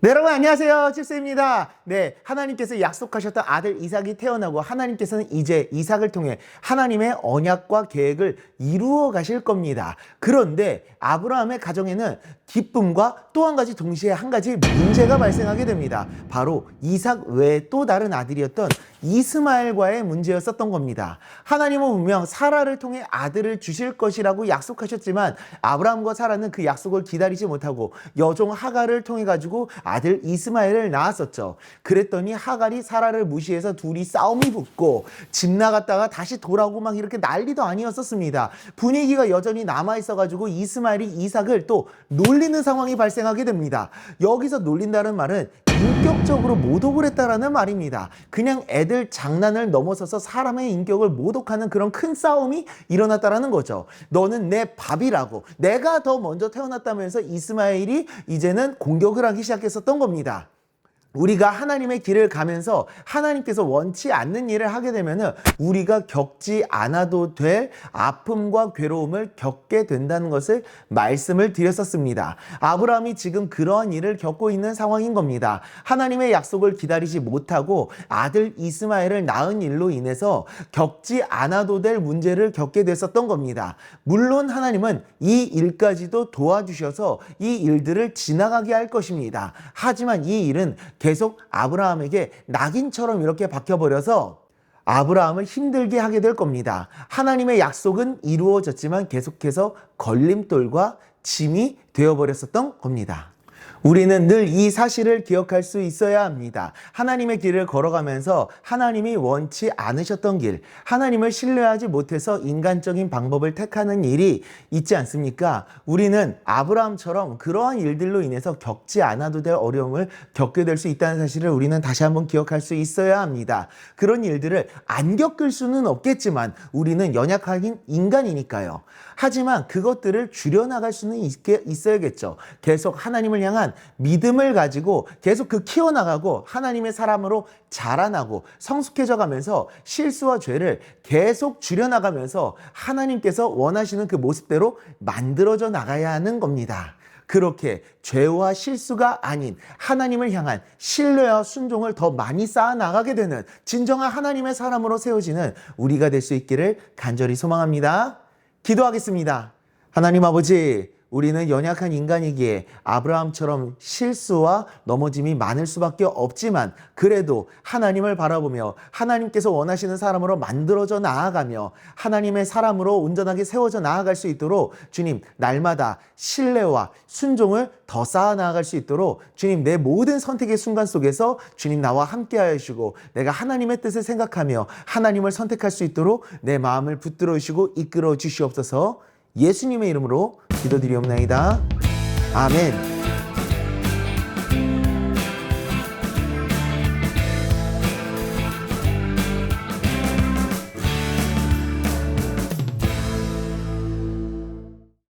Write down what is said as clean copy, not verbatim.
네, 여러분 안녕하세요. 칠수입니다. 네, 하나님께서 약속하셨던 아들 이삭이 태어나고 하나님께서는 이제 이삭을 통해 하나님의 언약과 계획을 이루어 가실 겁니다. 그런데 아브라함의 가정에는 기쁨과 또 한 가지 동시에 한 가지 문제가 발생하게 됩니다. 바로 이삭 외에 또 다른 아들이었던 이스마엘과의 문제였었던 겁니다. 하나님은 분명 사라를 통해 아들을 주실 것이라고 약속하셨지만 아브라함과 사라는 그 약속을 기다리지 못하고 여종 하갈을 통해 가지고 아들 이스마엘을 낳았었죠. 그랬더니 하갈이 사라를 무시해서 둘이 싸움이 붙고 집 나갔다가 다시 돌아오고 막 이렇게 난리도 아니었었습니다. 분위기가 여전히 남아있어가지고 이스마엘이 이삭을 또 놀리는 상황이 발생하게 됩니다. 여기서 놀린다는 말은 인격적으로 모독을 했다라는 말입니다. 그냥 애들 장난을 넘어서서 사람의 인격을 모독하는 그런 큰 싸움이 일어났다라는 거죠. 너는 내 밥이라고, 내가 더 먼저 태어났다면서 이스마엘이 이제는 공격을 하기 시작했었던 겁니다. 우리가 하나님의 길을 가면서 하나님께서 원치 않는 일을 하게 되면은 우리가 겪지 않아도 될 아픔과 괴로움을 겪게 된다는 것을 말씀을 드렸었습니다. 아브라함이 지금 그러한 일을 겪고 있는 상황인 겁니다. 하나님의 약속을 기다리지 못하고 아들 이스마엘을 낳은 일로 인해서 겪지 않아도 될 문제를 겪게 됐었던 겁니다. 물론 하나님은 이 일까지도 도와주셔서 이 일들을 지나가게 할 것입니다. 하지만 이 일은 계속 아브라함에게 낙인처럼 이렇게 박혀버려서 아브라함을 힘들게 하게 될 겁니다. 하나님의 약속은 이루어졌지만 계속해서 걸림돌과 짐이 되어버렸었던 겁니다. 우리는 늘 이 사실을 기억할 수 있어야 합니다. 하나님의 길을 걸어가면서 하나님이 원치 않으셨던 길, 하나님을 신뢰하지 못해서 인간적인 방법을 택하는 일이 있지 않습니까? 우리는 아브라함처럼 그러한 일들로 인해서 겪지 않아도 될 어려움을 겪게 될 수 있다는 사실을 우리는 다시 한번 기억할 수 있어야 합니다. 그런 일들을 안 겪을 수는 없겠지만 우리는 연약한 인간이니까요. 하지만 그것들을 줄여나갈 수는 있어야겠죠. 계속 하나님을 향한 믿음을 가지고 계속 키워나가고 하나님의 사람으로 자라나고 성숙해져 가면서 실수와 죄를 계속 줄여나가면서 하나님께서 원하시는 그 모습대로 만들어져 나가야 하는 겁니다. 그렇게 죄와 실수가 아닌 하나님을 향한 신뢰와 순종을 더 많이 쌓아 나가게 되는 진정한 하나님의 사람으로 세워지는 우리가 될 수 있기를 간절히 소망합니다. 기도하겠습니다. 하나님 아버지, 우리는 연약한 인간이기에 아브라함처럼 실수와 넘어짐이 많을 수밖에 없지만 그래도 하나님을 바라보며 하나님께서 원하시는 사람으로 만들어져 나아가며 하나님의 사람으로 온전하게 세워져 나아갈 수 있도록 주님, 날마다 신뢰와 순종을 더 쌓아 나아갈 수 있도록 주님, 내 모든 선택의 순간 속에서 주님 나와 함께 하시고 내가 하나님의 뜻을 생각하며 하나님을 선택할 수 있도록 내 마음을 붙들어 주시고 이끌어 주시옵소서. 예수님의 이름으로 기도드리옵나이다. 아멘.